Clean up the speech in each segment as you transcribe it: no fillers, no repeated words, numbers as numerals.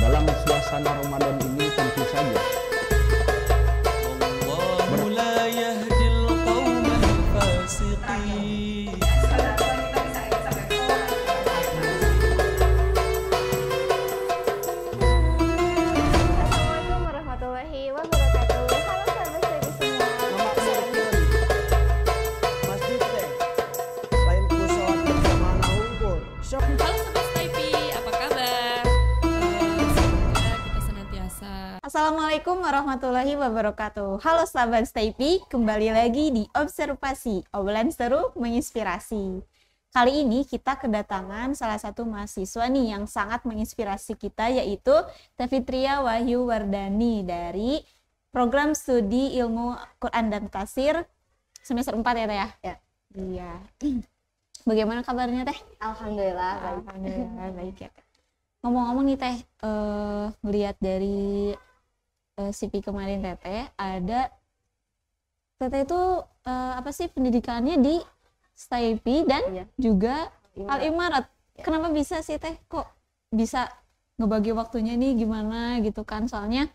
Dalam suasana Ramadan ini tentu saja Wallahu la yahdil qaumal fasiqin. Assalamualaikum warahmatullahi wabarakatuh. Halo sahabat saya semua. Masjid teh lain ku sholat berjamaah unggul. Sok Halo Sobat Staypi, apa kabar? Semoga kita senantiasa Assalamualaikum warahmatullahi wabarakatuh. Halo sahabat Staypi, kembali lagi di Observasi, obrolan seru menginspirasi. Kali ini kita kedatangan salah satu mahasiswa nih yang sangat menginspirasi kita, yaitu Teh Fitria Wahyu Wardani dari program studi ilmu Quran dan Tafsir semester 4 ya Teh ya? Ya. Iya. Bagaimana kabarnya Teh? Alhamdulillah baik. Alhamdulillah baik ya Teh. Ngomong-ngomong nih Teh, ngelihat dari CV kemarin Teteh, ada Teteh itu apa sih pendidikannya di Staypi dan Iya. juga Imarat. Al-Imarat. Ya. Kenapa bisa sih Teh? Kok bisa ngebagi waktunya nih gimana gitu kan? Soalnya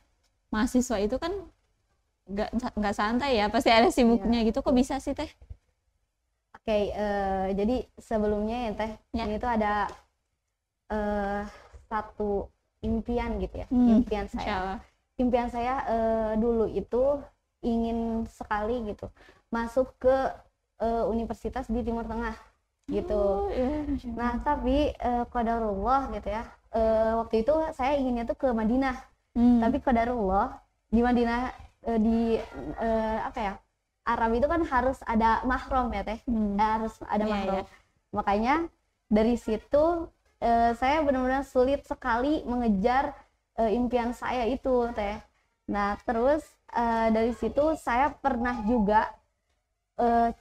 mahasiswa itu kan nggak santai ya, pasti ada sibuknya gitu. Kok bisa sih Teh? Oke, jadi sebelumnya ya Teh, Ya. ini tuh ada satu impian gitu ya, impian saya. Insyaallah. Impian saya dulu itu ingin sekali gitu masuk ke universitas di Timur Tengah gitu. Oh, iya, Masya Allah. Nah, tapi qadarullah gitu ya. Waktu itu saya inginnya tuh ke Madinah. Tapi qadarullah di Madinah apa ya? Arab itu kan harus ada mahram ya Teh. Harus ada Iya, mahram. iya. Makanya dari situ saya benar-benar sulit sekali mengejar impian saya itu Teh. Nah, terus dari situ saya pernah juga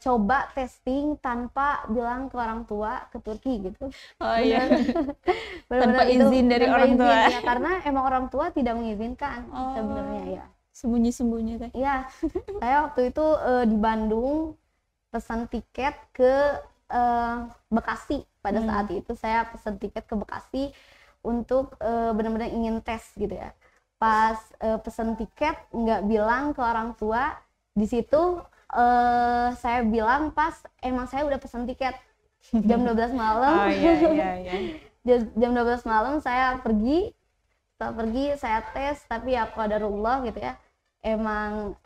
coba testing tanpa bilang ke orang tua, ke Turki gitu. Oh iya. Benar-benar Tanpa izin dari tanpa orang izin, tua. ya, karena emang orang tua tidak mengizinkan Oh. sebenarnya ya. Sembunyi-sembunyi Teh. Iya, saya waktu itu di Bandung pesan tiket ke Bekasi. Pada saat itu saya pesan tiket ke Bekasi untuk benar-benar ingin tes gitu ya. Pas pesan tiket nggak bilang ke orang tua, di situ saya bilang pas emang saya udah pesan tiket jam 12 malam. Oh iya iya. Jam 12 malam saya pergi. Setelah pergi saya tes, tapi ya qadarullah gitu ya. Emang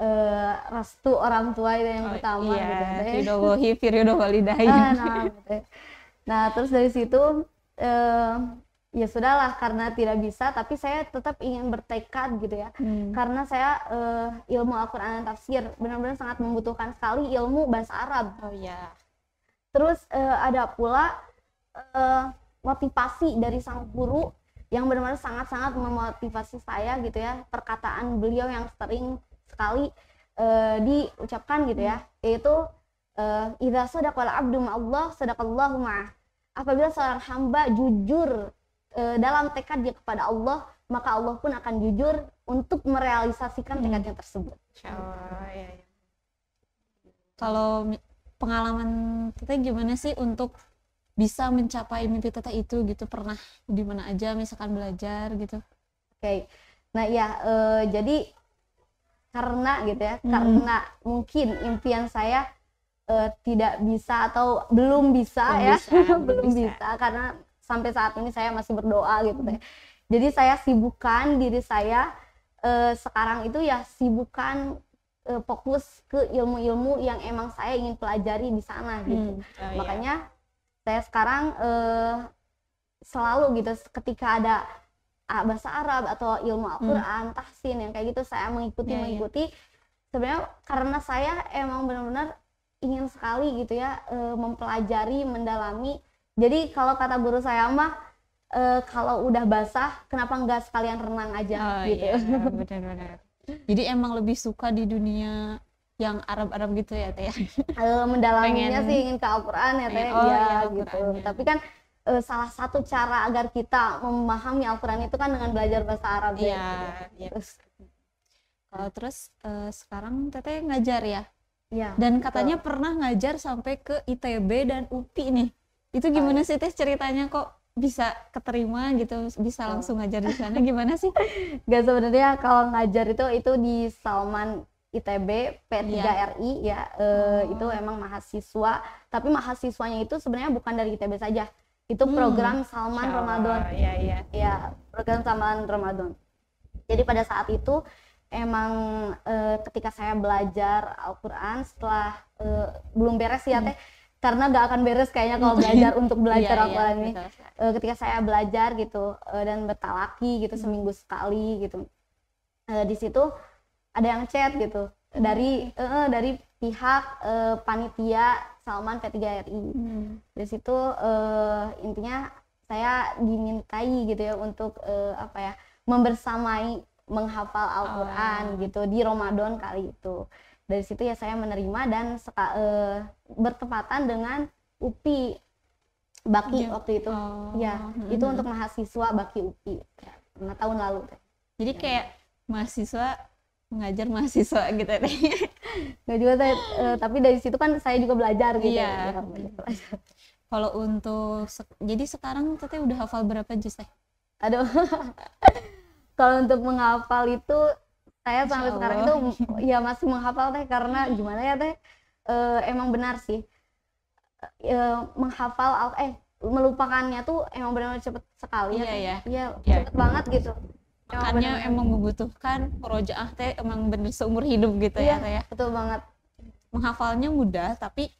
restu orang tua itu yang pertama iya. gitu ya. Ridhowahi fi ridho walidain. Nah, terus dari situ ya sudahlah, karena tidak bisa, tapi saya tetap ingin bertekad gitu ya. Karena saya ilmu Al-Quran dan Tafsir benar-benar sangat membutuhkan sekali ilmu bahasa Arab. Oh iya. Terus ada pula motivasi dari sang guru yang benar-benar sangat-sangat memotivasi saya gitu ya. Perkataan beliau yang sering sekali diucapkan gitu ya, yaitu idza sadaqal abdu ma'allah sadaqallahu ma'ah. Apabila seorang hamba jujur dalam tekadnya kepada Allah, maka Allah pun akan jujur untuk merealisasikan tekadnya tersebut. Insyaallah ya. Kalau pengalaman Teteh gimana sih untuk bisa mencapai mimpi Teteh itu gitu? Pernah di mana aja misalkan belajar gitu? Oke. Nah ya, jadi karena gitu ya, karena mungkin impian saya tidak bisa atau belum bisa belum bisa, karena sampai saat ini saya masih berdoa gitu ya. Jadi saya sibukkan diri saya sekarang itu ya, sibukkan fokus ke ilmu-ilmu yang emang saya ingin pelajari di sana gitu. Makanya saya sekarang selalu gitu ketika ada bahasa Arab atau ilmu Al-Quran, tahsin yang kayak gitu, saya mengikuti. Sebenarnya karena saya emang benar-benar ingin sekali gitu ya mempelajari, mendalami. Jadi kalau kata guru saya mah kalau udah basah kenapa nggak sekalian renang aja gitu. Iya, benar-benar. Jadi emang lebih suka di dunia yang Arab-Arab gitu ya Teh? Mendalaminya sih ingin ke Al-Quran ya Teh, gitu. Al-Quran, ya. Tapi kan salah satu cara agar kita memahami Al-Quran itu kan dengan belajar bahasa Arab. Iya. Terus Kalau terus sekarang Teteh ngajar ya? Iya. Dan betul. katanya pernah ngajar sampai ke ITB dan UPI nih. Itu gimana sih Teh ceritanya kok bisa keterima gitu, bisa langsung ngajar di sana gimana sih? Gak, sebenarnya kalau ngajar itu di Salman ITB P3RI ya, itu emang mahasiswa, tapi mahasiswanya itu sebenarnya bukan dari ITB saja. Itu program Salman Ramadan. Iya. Ya, program Salman Ramadan. Jadi pada saat itu emang ketika saya belajar Al-Quran setelah belum beres ya Teh, karena gak akan beres kayaknya kalau belajar untuk belajar Iya, Al-Quran ini. betul. Ketika saya belajar gitu dan bertalaki gitu seminggu sekali gitu, di situ ada yang chat gitu dari pihak panitia Salman P3RI. Di situ intinya saya dimintai gitu ya untuk membersamai menghafal Al-Quran gitu di Ramadan kali itu. Dari situ ya saya menerima dan bertepatan dengan UPI Baki waktu itu. Ya, itu untuk mahasiswa Baki UPI. Ya, tahun lalu. Jadi kayak mahasiswa mengajar mahasiswa gitu ya Teh. Nggak juga tapi dari situ kan saya juga belajar gitu. Iya. Ya, belajar. Kalau untuk jadi sekarang Teteh udah hafal berapa juz Teh? Aduh. Kalau untuk menghafal itu saya sampai sekarang itu ya masih menghafal Teh, karena gimana ya Teh, emang benar sih menghafal melupakannya tuh emang benar-benar cepet sekali ya. Iya, cepet banget gitu. Makanya emang membutuhkan murojaah Teh emang bener seumur hidup gitu ya Teh ya. Betul banget. Menghafalnya mudah tapi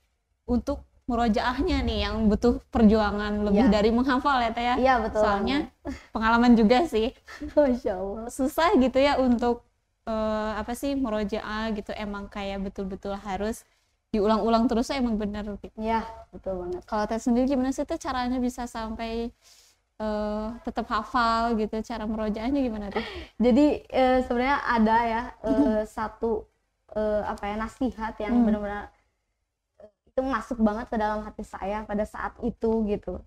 untuk murojaahnya nih yang butuh perjuangan lebih dari menghafal ya Teh ya. Iya, betul. Soalnya pengalaman juga sih. Masya Allah. Susah gitu ya untuk murojaah gitu, emang kayak betul-betul harus diulang-ulang terus emang bener. Iya, betul banget. Kalau Teh sendiri gimana sih Teh caranya bisa sampai tetap hafal gitu, cara merojaahnya gimana Teh? Jadi sebenarnya ada ya satu nasihat yang benar-benar itu masuk banget ke dalam hati saya pada saat itu gitu.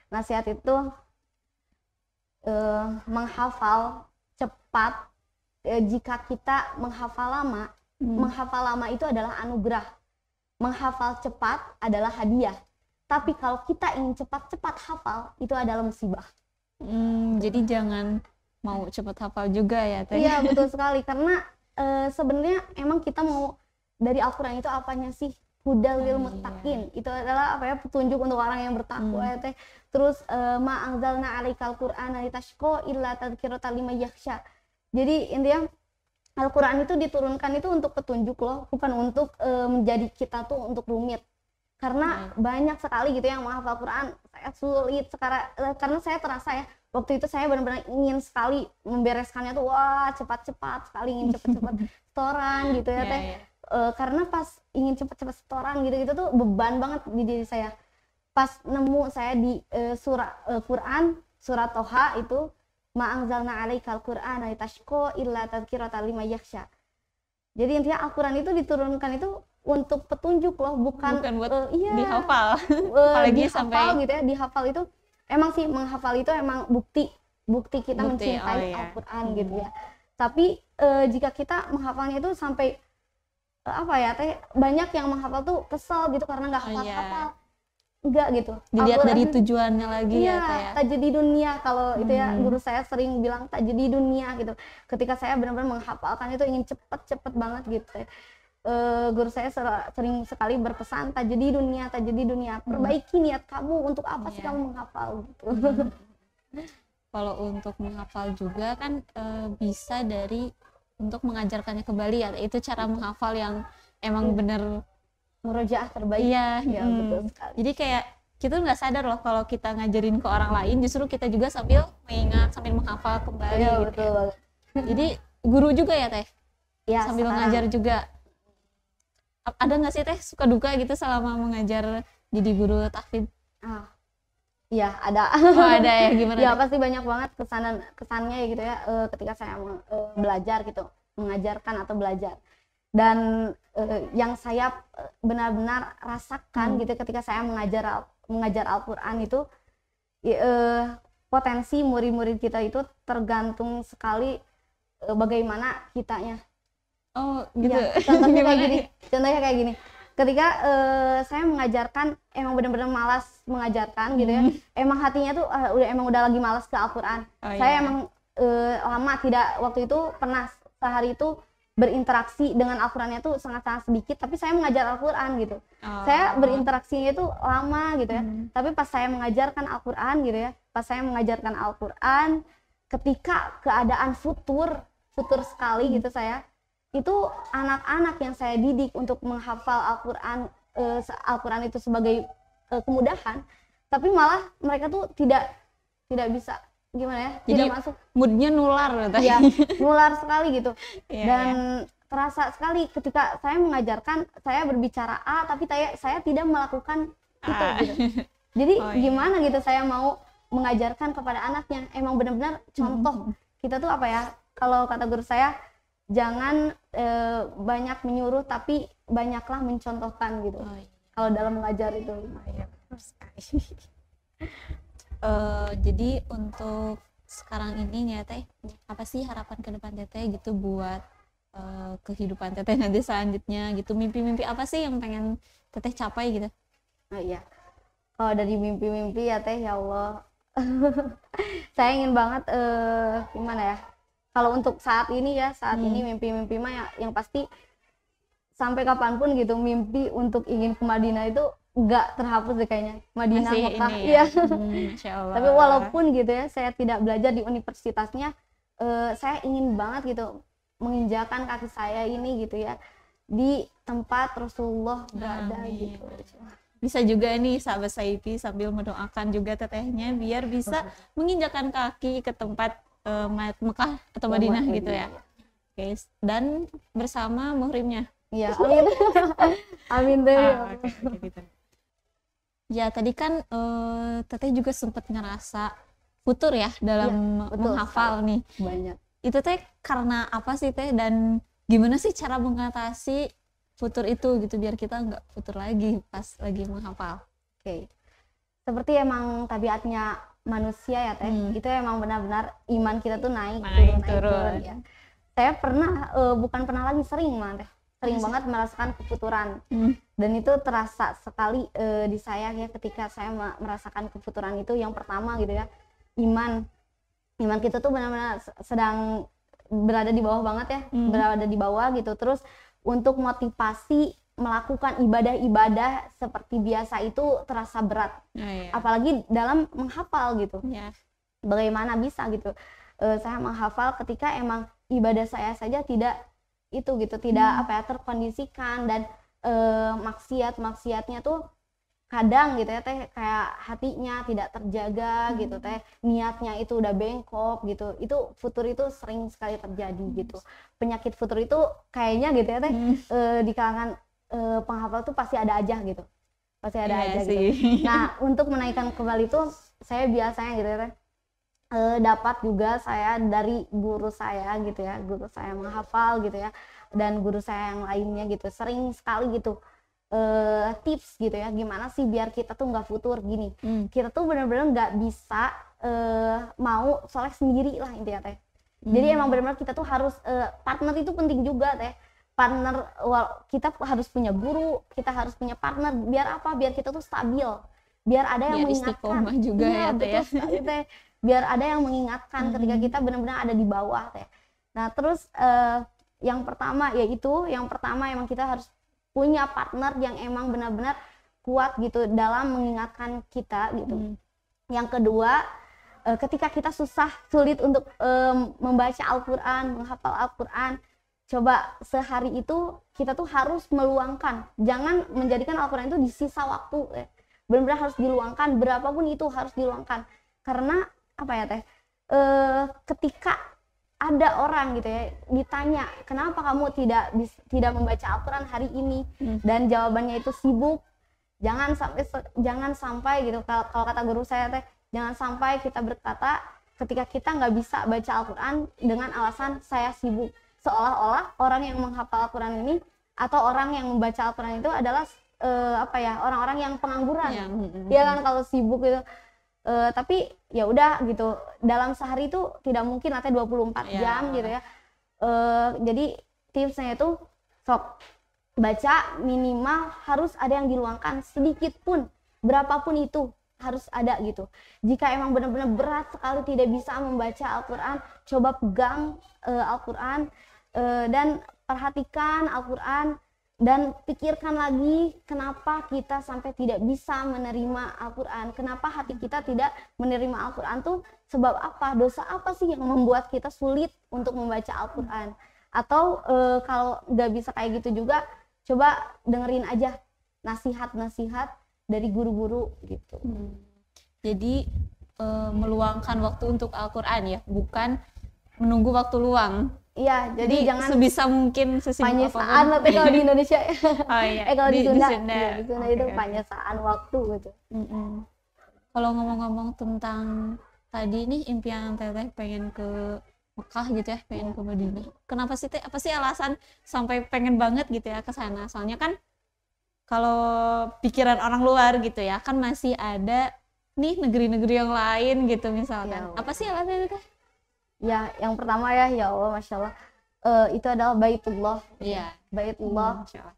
Nasihat itu menghafal cepat. Jika kita menghafal lama itu adalah anugerah. Menghafal cepat adalah hadiah. Tapi kalau kita ingin cepat-cepat hafal, itu adalah musibah. Jadi jangan mau cepat hafal juga ya Teh. Iya, betul sekali. Karena sebenarnya emang kita mau dari Al-Quran itu apanya sih? Hudal lil muttaqin. Itu adalah petunjuk untuk orang yang bertakwa ya Teh. Terus ma anzalna 'alaikal qur'ana litashqa illa tadhkiratan liman yakhsha. Jadi intinya Al-Quran itu diturunkan itu untuk petunjuk loh, bukan untuk menjadi kita tuh untuk rumit. Karena banyak sekali gitu yang menghafal Quran saya sulit sekarang, karena saya terasa ya waktu itu saya benar-benar ingin sekali membereskannya tuh, wah cepat-cepat sekali, ingin cepat-cepat setoran gitu ya Teh. Karena pas ingin cepat-cepat setoran gitu tuh beban banget di diri saya. Pas nemu saya di Quran surat Toha itu ma anzalna 'alaikal qur'ana litashqa illa tadhkiratan liman yakhsha. Jadi intinya Al-Quran itu diturunkan itu untuk petunjuk loh, bukan buat dihafal. Apalagi sampai gitu ya, dihafal itu emang sih, menghafal itu emang bukti kita mencintai Al-Quran gitu ya. Tapi jika kita menghafalnya itu sampai Teh, banyak yang menghafal tuh kesel gitu karena nggak hafal-hafal. Enggak gitu. Dilihat dari tujuannya lagi ya Teh ya. Tajwid dunia kalau itu ya, guru saya sering bilang tajwid dunia gitu. Ketika saya benar-benar menghafalkan itu ingin cepet banget gitu ya. Guru saya sering sekali berpesan tajwid dunia, perbaiki niat kamu, untuk apa sih kamu menghafal gitu. Kalau untuk menghafal juga kan bisa dari untuk mengajarkannya kembali ya, itu cara menghafal yang emang bener murojaah terbaik. Iya, betul sekali. Jadi kayak kita nggak sadar loh kalau kita ngajarin ke orang lain, justru kita juga sambil mengingat, sambil menghafal kembali. Iya, gitu betul banget. Jadi guru juga ya Teh, ya, sambil ngajar juga. Ada nggak sih Teh suka duka gitu selama mengajar jadi guru tahfidz? Iya, ada. Oh, ada ya, gimana? Ya pasti banyak banget kesannya ya gitu ya, ketika saya belajar gitu, mengajarkan atau belajar. Dan yang saya benar-benar rasakan gitu ketika saya mengajar Al-Quran itu, potensi murid-murid kita itu tergantung sekali bagaimana kitanya. Oh gitu. Ya, contohnya kayak Gimana gini. nih? Contohnya kayak gini. Ketika saya mengajarkan, emang benar-benar malas mengajarkan gitu ya. Emang hatinya tuh udah lagi malas ke Al-Qur'an. Oh, Saya iya. emang lama tidak, waktu itu pernah sehari itu berinteraksi dengan Al-Qur'annya tuh sangat-sangat sedikit, tapi saya mengajar Al-Qur'an gitu. Oh. Saya berinteraksinya itu lama gitu ya. Tapi pas saya mengajarkan Al-Qur'an gitu ya, pas saya mengajarkan Al-Qur'an, ketika keadaan futur sekali gitu saya, itu anak-anak yang saya didik untuk menghafal Al-Qur'an, Al-Qur'an itu sebagai kemudahan, tapi malah mereka tuh tidak bisa, gimana ya, Jadi tidak masuk. Moodnya nular tadi. Ya, nular sekali gitu. Iya, Dan iya. terasa sekali ketika saya mengajarkan, saya berbicara A tapi saya tidak melakukan itu Ah. gitu. Jadi Oh, iya. gimana gitu saya mau mengajarkan kepada anaknya, emang benar-benar contoh. Kita tuh apa ya, kalau kata guru saya, jangan banyak menyuruh tapi banyaklah mencontohkan gitu. Oh, iya. Kalau dalam mengajar itu. Iya, benar sekali. Jadi untuk sekarang ini ya Teh, apa sih harapan ke depan Teteh gitu buat kehidupan Teteh nanti selanjutnya gitu? Mimpi-mimpi apa sih yang pengen Teteh capai gitu? Oh iya. Kalau dari mimpi-mimpi ya Teh, ya Allah. Saya ingin banget gimana ya? Kalau untuk saat ini ya, ini mimpi-mimpi mah yang pasti sampai kapanpun gitu, mimpi untuk ingin ke Madinah itu nggak terhapus deh kayaknya. Madinah, Masih Mekah, ini iya. ya. Masya Allah. Tapi walaupun gitu ya, saya tidak belajar di universitasnya, saya ingin banget gitu menginjakan kaki saya ini gitu ya di tempat Rasulullah berada. Amin. Gitu. Bisa juga nih sahabat Saipi sambil mendoakan juga Tetehnya biar bisa menginjakan kaki ke tempat Mekah atau Madinah gitu ya. Guys, dan bersama muhrimnya. Iya, amin. Amin deh. Oke, gitu. Ya tadi kan Teteh juga sempat ngerasa futur ya dalam Iya, betul menghafal nih. Banyak. Itu Teh karena apa sih Teh, dan gimana sih cara mengatasi futur itu gitu biar kita nggak futur lagi pas lagi menghafal? Oke. Seperti emang tabiatnya manusia ya Teh, itu emang benar-benar iman kita tuh naik turun. Ya. Saya pernah, bukan pernah lagi, sering malah Teh. Sering banget merasakan kefuturan. Dan itu terasa sekali di saya ya ketika saya merasakan kefuturan itu. Yang pertama gitu ya, iman kita tuh benar-benar sedang berada di bawah banget ya, berada di bawah gitu. Terus untuk motivasi melakukan ibadah-ibadah seperti biasa itu terasa berat, apalagi dalam menghafal gitu. Bagaimana bisa gitu saya menghafal ketika emang ibadah saya saja tidak itu gitu, tidak apa ya, terkondisikan, dan maksiatnya tuh kadang gitu ya Teh, kayak hatinya tidak terjaga gitu Teh, niatnya itu udah bengkok gitu. Itu futur itu sering sekali terjadi gitu. Penyakit futur itu kayaknya gitu ya Teh, di kalangan penghafal tuh pasti ada aja gitu, pasti ada aja gitu. Nah, untuk menaikkan kembali itu saya biasanya gitu ya Teh, dapat juga saya dari guru saya gitu ya, guru saya menghafal gitu ya, dan guru saya yang lainnya gitu, sering sekali gitu tips gitu ya, gimana sih biar kita tuh nggak futur gini. Kita tuh benar-benar nggak bisa mau soleh sendiri lah intinya Teh. Jadi emang benar-benar kita tuh harus partner itu penting juga Teh. Partner, kita harus punya guru, kita harus punya partner. Biar apa? Biar kita tuh stabil, biar ada yang mengingatkan juga ya Teh ya. Teh. Biar ada yang mengingatkan ketika kita benar-benar ada di bawah Teh. Nah terus yang pertama emang kita harus punya partner yang emang benar-benar kuat gitu dalam mengingatkan kita gitu. Yang kedua, ketika kita sulit untuk membaca Al-Quran, menghafal Al-Quran, coba sehari itu kita tuh harus meluangkan, jangan menjadikan Al-Quran itu di sisa waktu, benar-benar harus diluangkan, berapapun itu harus diluangkan. Karena apa ya Teh, ketika ada orang gitu ya ditanya kenapa kamu tidak membaca Al-Quran hari ini, dan jawabannya itu sibuk, jangan sampai gitu, kalau kata guru saya Teh, jangan sampai kita berkata ketika kita nggak bisa baca Al-Quran dengan alasan saya sibuk, seolah-olah orang yang menghafal Al-Quran ini atau orang yang membaca Al-Quran itu adalah orang-orang yang pengangguran, ya kan, kalau sibuk gitu. Tapi ya udah gitu, dalam sehari itu tidak mungkin nanti 24 jam gitu ya. Jadi tipsnya itu sok baca minimal harus ada yang diluangkan sedikit pun, berapapun itu harus ada gitu. Jika emang benar-benar berat sekali tidak bisa membaca Al-Quran, coba pegang Al-Quran dan perhatikan Al-Quran dan pikirkan lagi kenapa kita sampai tidak bisa menerima Al-Quran, kenapa hati kita tidak menerima Al-Quran tuh sebab apa, dosa apa sih yang membuat kita sulit untuk membaca Al-Quran. Atau kalau nggak bisa kayak gitu juga, coba dengerin aja nasihat-nasihat dari guru-guru gitu. Jadi meluangkan waktu untuk Al-Quran ya, bukan menunggu waktu luang. Iya, jadi jangan sebisa mungkin sesibuk panyesaan apapun. tapi kalau di Indonesia ya. Oh iya. Kalau di Sunda, Sunda. iya, di Sunda itu Oke. panyesaan waktu gitu. Kalau ngomong-ngomong tentang tadi nih impian Teteh pengen ke Mekah gitu ya, pengen ke Madinah. Kenapa sih Teh? Apa sih alasan sampai pengen banget gitu ya ke sana? Soalnya kan kalau pikiran orang luar gitu ya, kan masih ada nih negeri-negeri yang lain gitu misalkan. Ya, Apa sih alasannya Teh? Ya, yang pertama ya Allah, Masya Allah, itu adalah Baitullah. Iya. Baitullah Masya Allah.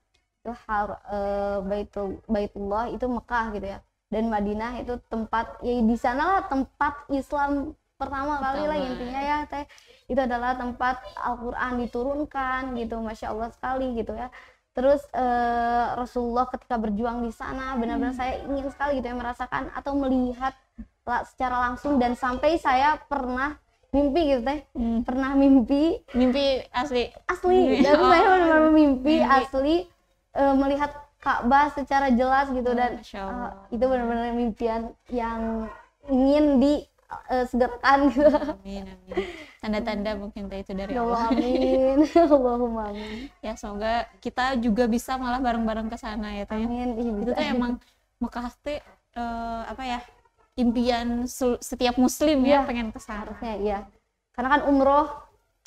itu Baitullah itu Mekah gitu ya. Dan Madinah itu tempat, ya di sana lah tempat Islam pertama kali lah intinya ya Teh. Itu adalah tempat Al-Quran diturunkan gitu, Masya Allah sekali gitu ya. Terus Rasulullah ketika berjuang di sana benar-benar saya ingin sekali gitu ya merasakan atau melihat secara langsung, dan sampai saya pernah mimpi gitu Teh, pernah mimpi asli. dan saya benar-benar mimpi Mimpi. asli melihat Ka'bah secara jelas gitu, dan Masya Allah. itu benar-benar mimpian yang ingin disegerakan gitu. Amin, amin. Tanda-tanda mungkin Teh itu dari Ya Allah, Allah. amin. Allahumma amin. Ya semoga kita juga bisa malah bareng-bareng ke sana ya Teh. Amin. Ih, Itu bisa. tuh emang Mekah teh apa ya, impian setiap muslim ya Iya. pengen ke sana. Harusnya iya. Karena kan umroh.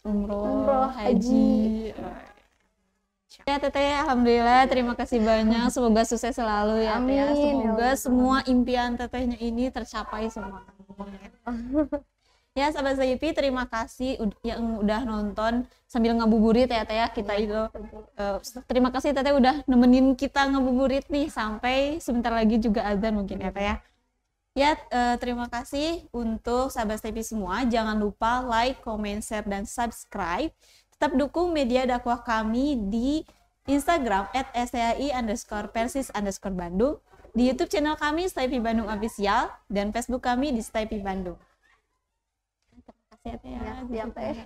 Umroh, haji. Ya Teteh, alhamdulillah, terima kasih banyak. Semoga sukses selalu ya Teh. Ya. Amin, ya Semoga Allah. semua impian Tetehnya ini tercapai semua. Ya sahabat Sayupi, terima kasih yang udah nonton sambil ngabuburit ya Teh ya. Kita itu terima kasih Teteh udah nemenin kita ngabuburit nih sampai sebentar lagi juga azan mungkin ya Teh ya. Ya, terima kasih untuk sahabat Sayupi semua. Jangan lupa like, comment, share, dan subscribe. Tetap dukung media dakwah kami di Instagram @stai_persis_bandung, di YouTube channel kami Staypi Bandung Official, dan Facebook kami di Staypi Bandung. Terima kasih ya Teh. Ya, siap Teh.